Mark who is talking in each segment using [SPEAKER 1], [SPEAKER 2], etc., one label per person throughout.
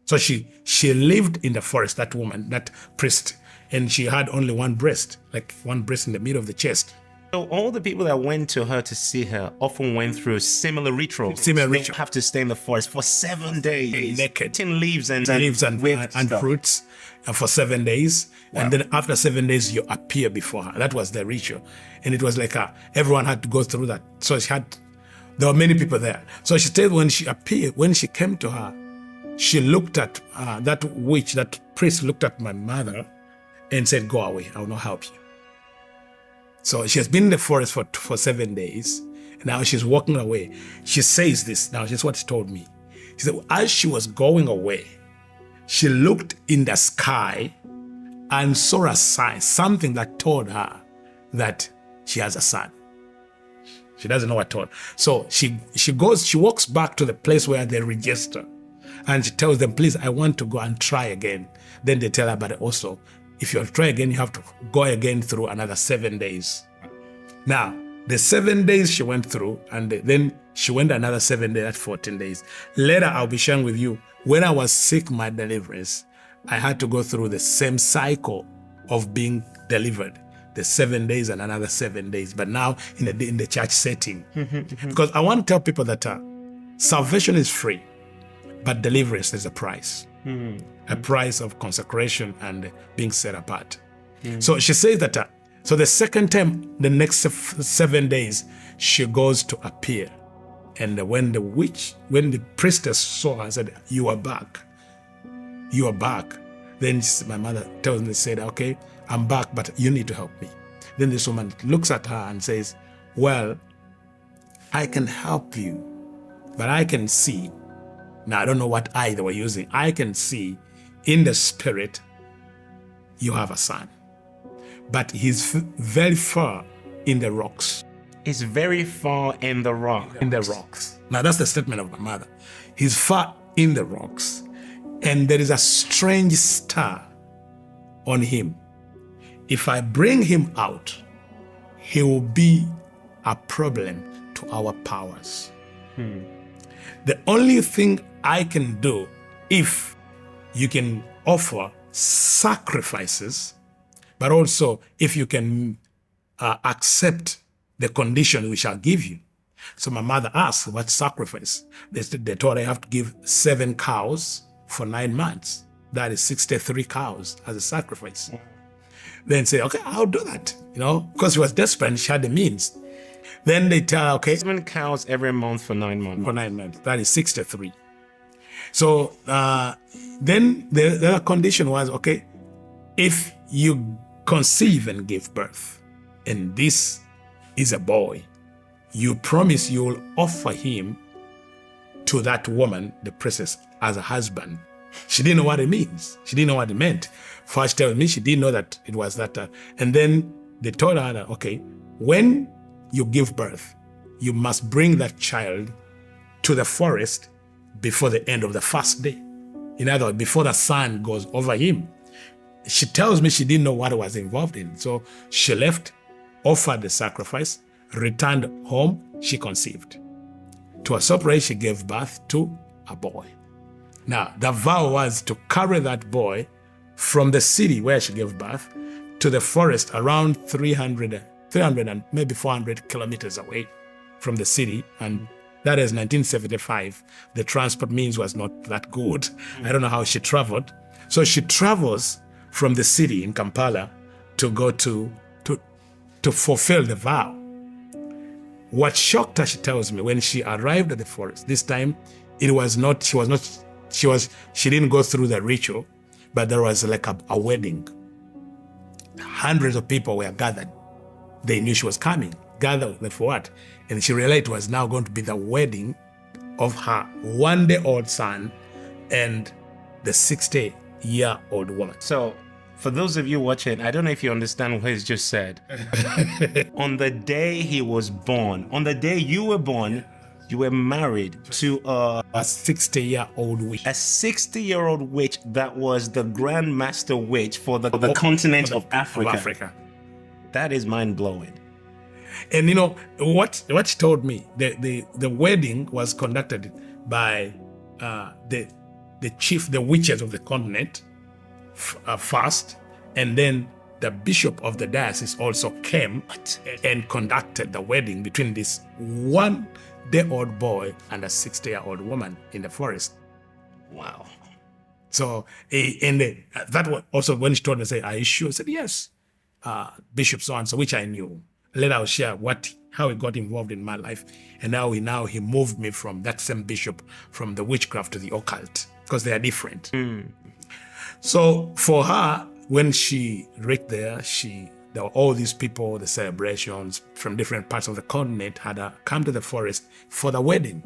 [SPEAKER 1] So she lived in the forest, that woman, that priest, and she had only one breast, like one breast in the middle of the chest.
[SPEAKER 2] So all the people that went to her to see her often went through similar rituals.
[SPEAKER 1] Similar
[SPEAKER 2] They
[SPEAKER 1] ritual.
[SPEAKER 2] have to stay in the forest for 7 days.
[SPEAKER 1] Naked.
[SPEAKER 2] Eating leaves and
[SPEAKER 1] fruits for 7 days. Wow. And then after 7 days, you appear before her. That was the ritual. And it was like everyone had to go through that. So there were many people there. So she said when she appeared, when she came to her, she looked at that witch, that priest looked at my mother and said, "Go away, I will not help you." So she has been in the forest for 7 days. And now she's walking away. She says this, now this is what she told me. She said, as she was going away, she looked in the sky and saw a sign, something that told her that she has a son. She doesn't know what told. So she walks back to the place where they register. And she tells them, please, I want to go and try again. Then they tell her, but also, if you try again, you have to go again through another 7 days. Now, the 7 days she went through, and then she went another 7 days, that's 14 days. Later, I'll be sharing with you, when I was sick, my deliverance, I had to go through the same cycle of being delivered. The 7 days and another 7 days, but now in the church setting. Because I want to tell people that salvation is free, but deliverance is a price. A price of consecration and being set apart. So she says that, so the second time, the next 7 days, she goes to appear. And when the priestess saw her, said, you are back. You are back. Then my mother tells me, said, okay, I'm back, but you need to help me. Then this woman looks at her and says, well, I can help you, but I can see. Now, I don't know what eye they were using. I can see in the spirit, you have a son. But he's very far in the rocks.
[SPEAKER 2] He's very far in the rocks.
[SPEAKER 1] In the rocks. Now, that's the statement of my mother. He's far in the rocks. And there is a strange star on him. If I bring him out, he will be a problem to our powers. The only thing I can do, if you can offer sacrifices, but also if you can accept the condition we shall give you. So my mother asked, what sacrifice? They told her I have to give 7 cows for 9 months. That is 63 cows as a sacrifice. Then say, okay, I'll do that. Because she was desperate and she had the means. Then they tell her, okay.
[SPEAKER 2] 7 cows every month for 9 months.
[SPEAKER 1] For 9 months. That is 63. So then the other condition was, okay, if you conceive and give birth, and this is a boy, you promise you will offer him to that woman, the princess, as a husband. She didn't know what it means. She didn't know what it meant. First telling me, she didn't know that it was that. And then they told her that, okay, when you give birth, you must bring that child to the forest before the end of the first day. In other words, before the sun goes over him. She tells me she didn't know what was involved in. So she left, offered the sacrifice, returned home, she conceived. To her surprise, she gave birth to a boy. Now, the vow was to carry that boy from the city where she gave birth to the forest around 300 and maybe 400 kilometers away from the city. And that is 1975. The transport means was not that good. I don't know how she traveled. So she travels from the city in Kampala to go to fulfill the vow. What shocked her, she tells me, when she arrived at the forest, this time she didn't go through the ritual, but there was like a wedding. Hundreds of people were gathered. They knew she was coming. Gathered for what? And she realized it was now going to be the wedding of her one-day-old son and the 60-year-old woman.
[SPEAKER 2] So, for those of you watching, I don't know if you understand what he's just said. On the day he was born, on the day you were born, you were married to a
[SPEAKER 1] 60-year-old witch.
[SPEAKER 2] A 60-year-old witch that was the Grand Master Witch for the continent of Africa. That is mind-blowing.
[SPEAKER 1] And what she told me, the wedding was conducted by the the witches of the continent first, and then the bishop of the diocese also came and conducted the wedding between this 1-day-old boy and a 60-year-old woman in the forest.
[SPEAKER 2] Wow.
[SPEAKER 1] So, that was also when she told me, say, "Are you sure?" I said, "Yes." Bishop so-and-so, which I knew. Later I'll share how he got involved in my life. And now he moved me from that same bishop, from the witchcraft to the occult, because they are different. So for her, when she reached there were all these people, the celebrations from different parts of the continent had come to the forest for the wedding.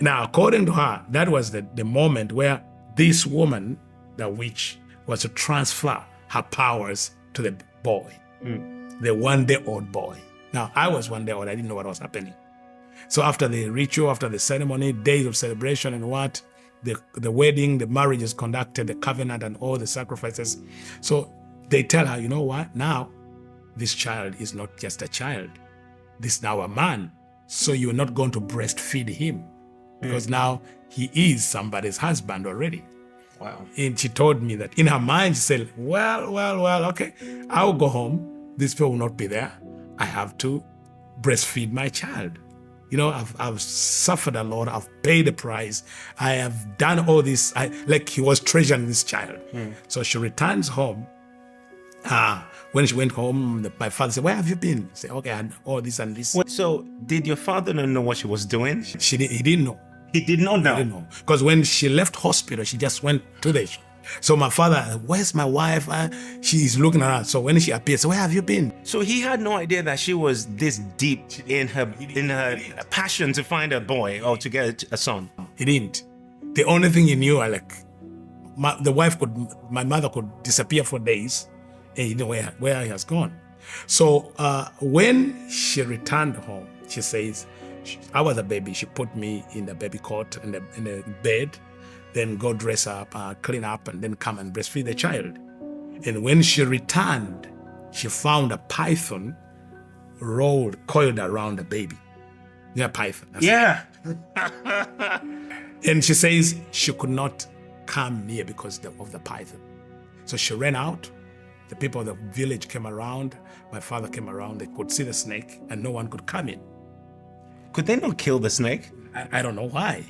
[SPEAKER 1] Now, according to her, that was the moment where this woman, the witch, was to transfer her powers to the boy, the 1-day-old boy. Now, I was 1 day old. I didn't know what was happening. So after the ritual, after the ceremony, days of celebration and the wedding, the marriage is conducted, the covenant and all the sacrifices. So they tell her, you know what? Now, this child is not just a child. This is now a man. So you're not going to breastfeed him because now he is somebody's husband already.
[SPEAKER 2] Wow.
[SPEAKER 1] And she told me that in her mind, she said, well, okay, I'll go home. These people will not be there. I have to breastfeed my child. You know, I've suffered a lot. I've paid the price. I have done all this. Like he was treasuring this child. So she returns home. When she went home, my father said, "Where have you been?" She said, "Okay, I had all this and this."
[SPEAKER 2] So did your father not know what she was doing?
[SPEAKER 1] He didn't know.
[SPEAKER 2] He did not know?
[SPEAKER 1] He didn't know. Because when she left hospital, she just went to the... So my father, "Where's my wife?" She's looking around. So when she appeared, so "Where have you been?"
[SPEAKER 2] So he had no idea that she was this deep in her passion to find a boy or to get a son.
[SPEAKER 1] He didn't. The only thing he knew, my mother could disappear for days, and you know where he has gone. So when she returned home, she says, I was a baby. She put me in the baby cot in the bed, then go dress up, clean up, and then come and breastfeed the child. And when she returned, she found a python coiled around the baby. Yeah, python.
[SPEAKER 2] Yeah.
[SPEAKER 1] And she says she could not come near because of the python. So she ran out. The people of the village came around. My father came around. They could see the snake, and no one could come in.
[SPEAKER 2] Could they not kill the snake?
[SPEAKER 1] I don't know why.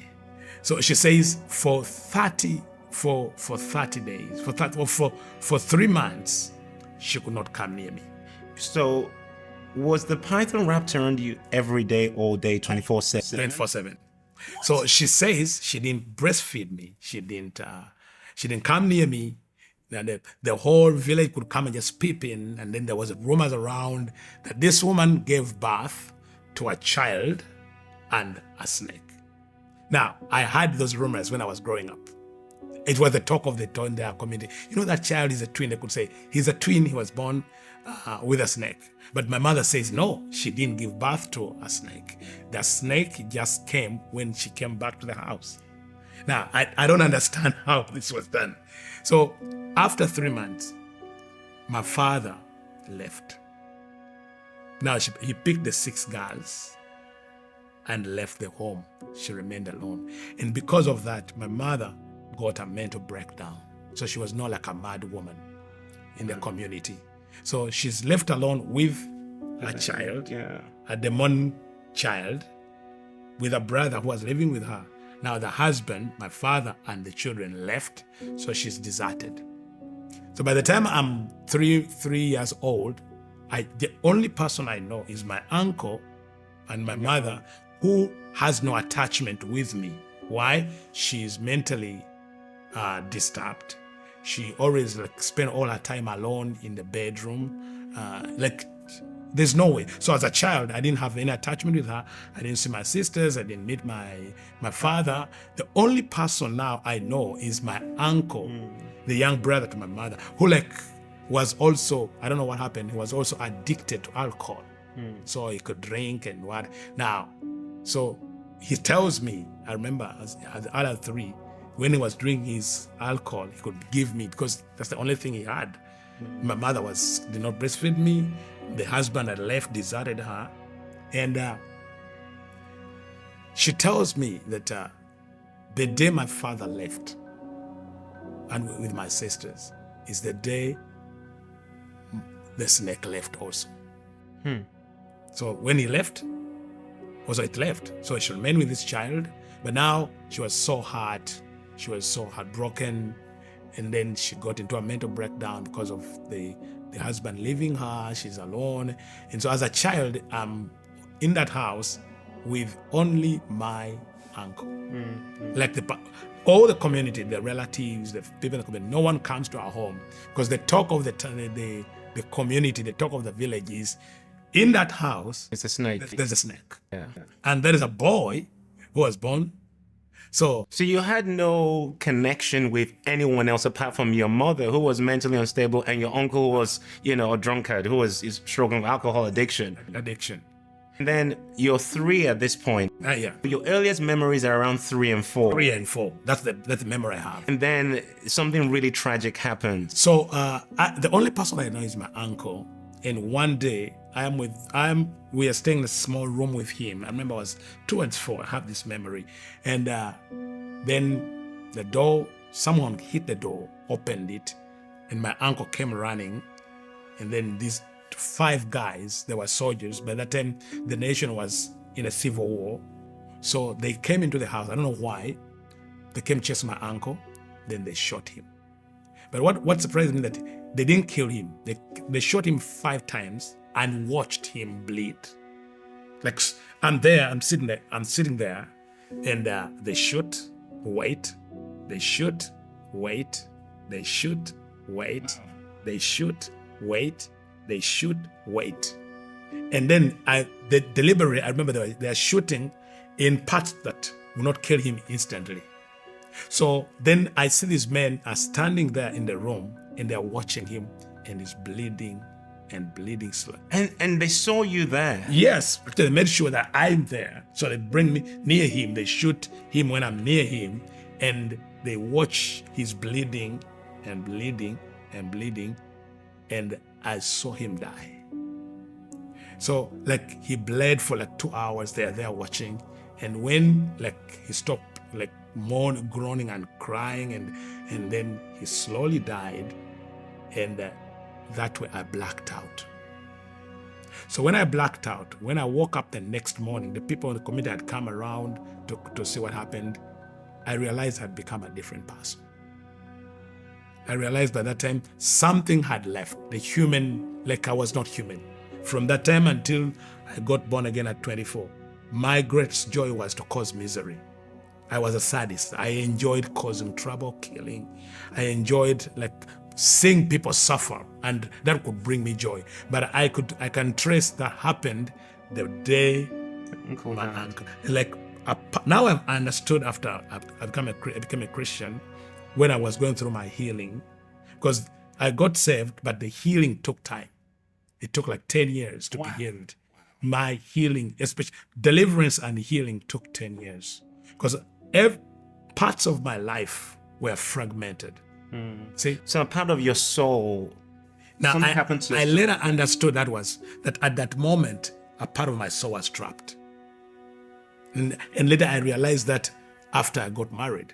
[SPEAKER 1] So she says for 30 days, for 3 months, she could not come near me.
[SPEAKER 2] So was the python wrapped around you every day, all day, 24/7?
[SPEAKER 1] 24/7. So she says she didn't breastfeed me. She didn't come near me. And the whole village could come and just peep in. And then there was rumors around that this woman gave birth to a child and a snake. Now, I heard those rumors when I was growing up. It was the talk of the town in their community. You know, that child is a twin. They could say, he's a twin. He was born with a snake. But my mother says, no, she didn't give birth to a snake. The snake just came when she came back to the house. Now, I don't understand how this was done. So after 3 months, my father left. Now, he picked the 6 girls and left the home. She remained alone. And because of that, my mother got a mental breakdown. So she was not like a mad woman in the community. So she's left alone with a child, a demon child, with a brother who was living with her. Now the husband, my father, and the children left, so she's deserted. So by the time I'm 3 years old, the only person I know is my uncle and my mother, who has no attachment with me. Why? She's mentally disturbed. She always spend all her time alone in the bedroom. There's no way. So as a child, I didn't have any attachment with her. I didn't see my sisters. I didn't meet my father. The only person now I know is my uncle, the young brother to my mother, who was also, I don't know what happened, he was also addicted to alcohol. So he could drink and what. Now, so he tells me, I remember as the other 3, when he was drinking his alcohol, he could give me, because that's the only thing he had. My mother did not breastfeed me. The husband had left, deserted her. And she tells me that The day my father left, and with my sisters, is the day the snake left also. So when he left, also it left. So she remained with this child, but now she was so hurt. She was so heartbroken. And then she got into a mental breakdown because of the husband leaving her. She's alone. And so as a child, I'm in that house with only my uncle. Like all the community, the relatives, the people in the community, no one comes to our home because the talk of the community, the talk of the village is, in that house,
[SPEAKER 2] It's a snake.
[SPEAKER 1] there's a snake.
[SPEAKER 2] Yeah.
[SPEAKER 1] And there is a boy who was born. So
[SPEAKER 2] you had no connection with anyone else apart from your mother, who was mentally unstable, and your uncle who was, a drunkard who was struggling with alcohol addiction. And then you're 3 at this point.
[SPEAKER 1] yeah,
[SPEAKER 2] Your earliest memories are around 3 and 4.
[SPEAKER 1] 3 and 4. That's the memory I have.
[SPEAKER 2] And then something really tragic happened.
[SPEAKER 1] So the only person I know is my uncle. And one day we are staying in a small room with him. I remember I was 2 and 4. I have this memory. And then the door, someone hit the door, opened it, and my uncle came running. And then these 5 guys, they were soldiers. By that time, the nation was in a civil war. So they came into the house. I don't know why. They came chasing my uncle. Then they shot him. But what surprised me that they didn't kill him. They shot him 5 times and watched him bleed. Like I'm sitting there, and they shoot, wait, they shoot, wait, they shoot, wait, they shoot, wait, they shoot, wait. And then they deliberately, I remember they are shooting in parts that will not kill him instantly. So then I see these men are standing there in the room and they're watching him, and he's bleeding and bleeding slowly.
[SPEAKER 2] And they saw you there?
[SPEAKER 1] Yes, they made sure that I'm there. So they bring me near him, they shoot him when I'm near him, and they watch his bleeding and bleeding and bleeding, and I saw him die. So like he bled for like 2 hours, they're there watching, and when like he stopped like groaning and crying, and then he slowly died, and that way I blacked out. So when I blacked out, when I woke up the next morning, the people in the community had come around to see what happened. I realized I'd become a different person. I realized by that time something had left. The human, like I was not human. From that time until I got born again at 24, my greatest joy was to cause misery. I was a sadist. I enjoyed causing trouble, killing. I enjoyed like seeing people suffer, and that could bring me joy. But I can trace that happened the day my uncle. Like now I've understood after I became a Christian, when I was going through my healing, because I got saved, but the healing took time. It took like 10 years to be healed. My healing, especially deliverance and healing, took 10 years. Because parts of my life were fragmented. See?
[SPEAKER 2] So a part of your soul,
[SPEAKER 1] now
[SPEAKER 2] something happened to your
[SPEAKER 1] I
[SPEAKER 2] soul.
[SPEAKER 1] later understood that at that moment, a part of my soul was trapped. And later I realized that after I got married.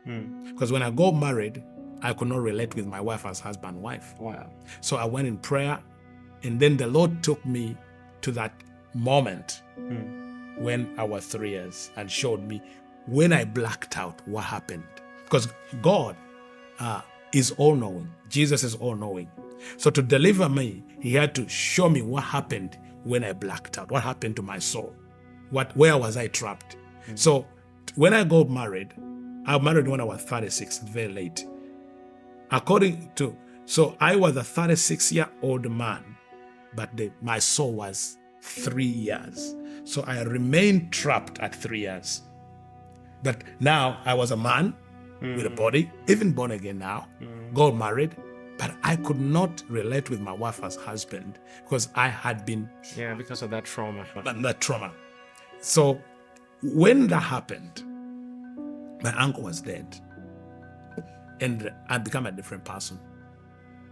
[SPEAKER 1] Because when I got married, I could not relate with my wife as husband and wife.
[SPEAKER 2] Wow.
[SPEAKER 1] So I went in prayer, and then the Lord took me to that moment when I was 3 years and showed me when I blacked out what happened. Because God is all-knowing. Jesus is all-knowing. So to deliver me, he had to show me what happened when I blacked out, what happened to my soul, where was I trapped. So when I got married, I married when I was 36, very late. So I was a 36-year-old man, but my soul was 3 years. So I remained trapped at 3 years. But now I was a man with a body, even born again now, got married, but I could not relate with my wife as husband because I had been...
[SPEAKER 2] Yeah, because of that trauma.
[SPEAKER 1] That trauma. So when that happened, my uncle was dead, and I became a different person.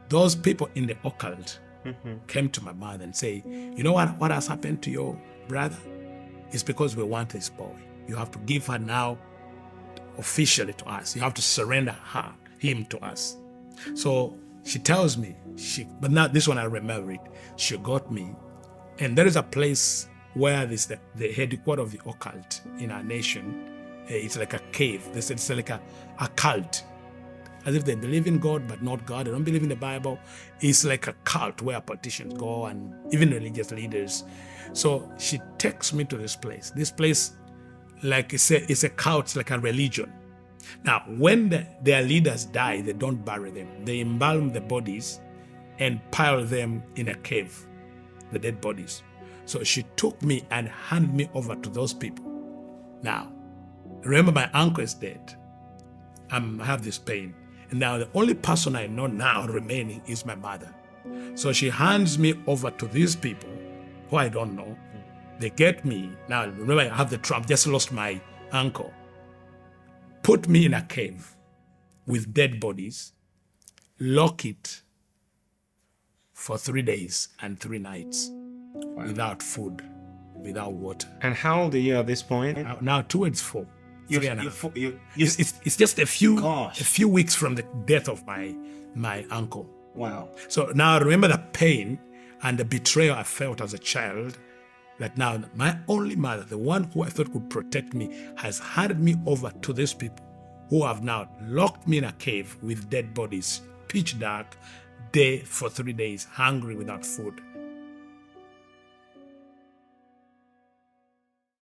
[SPEAKER 1] Those people in the occult came to my mother and say, you know what has happened to your brother? It's because we want this boy. You have to give her now officially to us. You have to surrender him to us. So she tells me, but now this one I remember it. She got me, and there is a place where this the headquarters of the occult in our nation. It's like a cave. It's like a cult, as if they believe in God but not God. They don't believe in the Bible. It's like a cult where politicians go and even religious leaders. So she takes me to this place. This place, like it's a cult, it's like a religion. Now, when their leaders die, they don't bury them. They embalm the bodies and pile them in a cave, the dead bodies. So she took me and handed me over to those people. Now, remember, my uncle is dead. I have this pain. And now the only person I know now remaining is my mother. So she hands me over to these people who I don't know. They get me. Now, remember, I have the trump, just lost my uncle. Put me in a cave with dead bodies, lock it for 3 days and 3 nights without food, without water.
[SPEAKER 2] And how old are you at this point?
[SPEAKER 1] Now towards 4.
[SPEAKER 2] It's
[SPEAKER 1] just a few weeks from the death of my uncle.
[SPEAKER 2] Wow.
[SPEAKER 1] So now I remember the pain and the betrayal I felt as a child, that now my only mother, the one who I thought could protect me, has handed me over to these people who have now locked me in a cave with dead bodies, pitch dark, day for 3 days, hungry without food.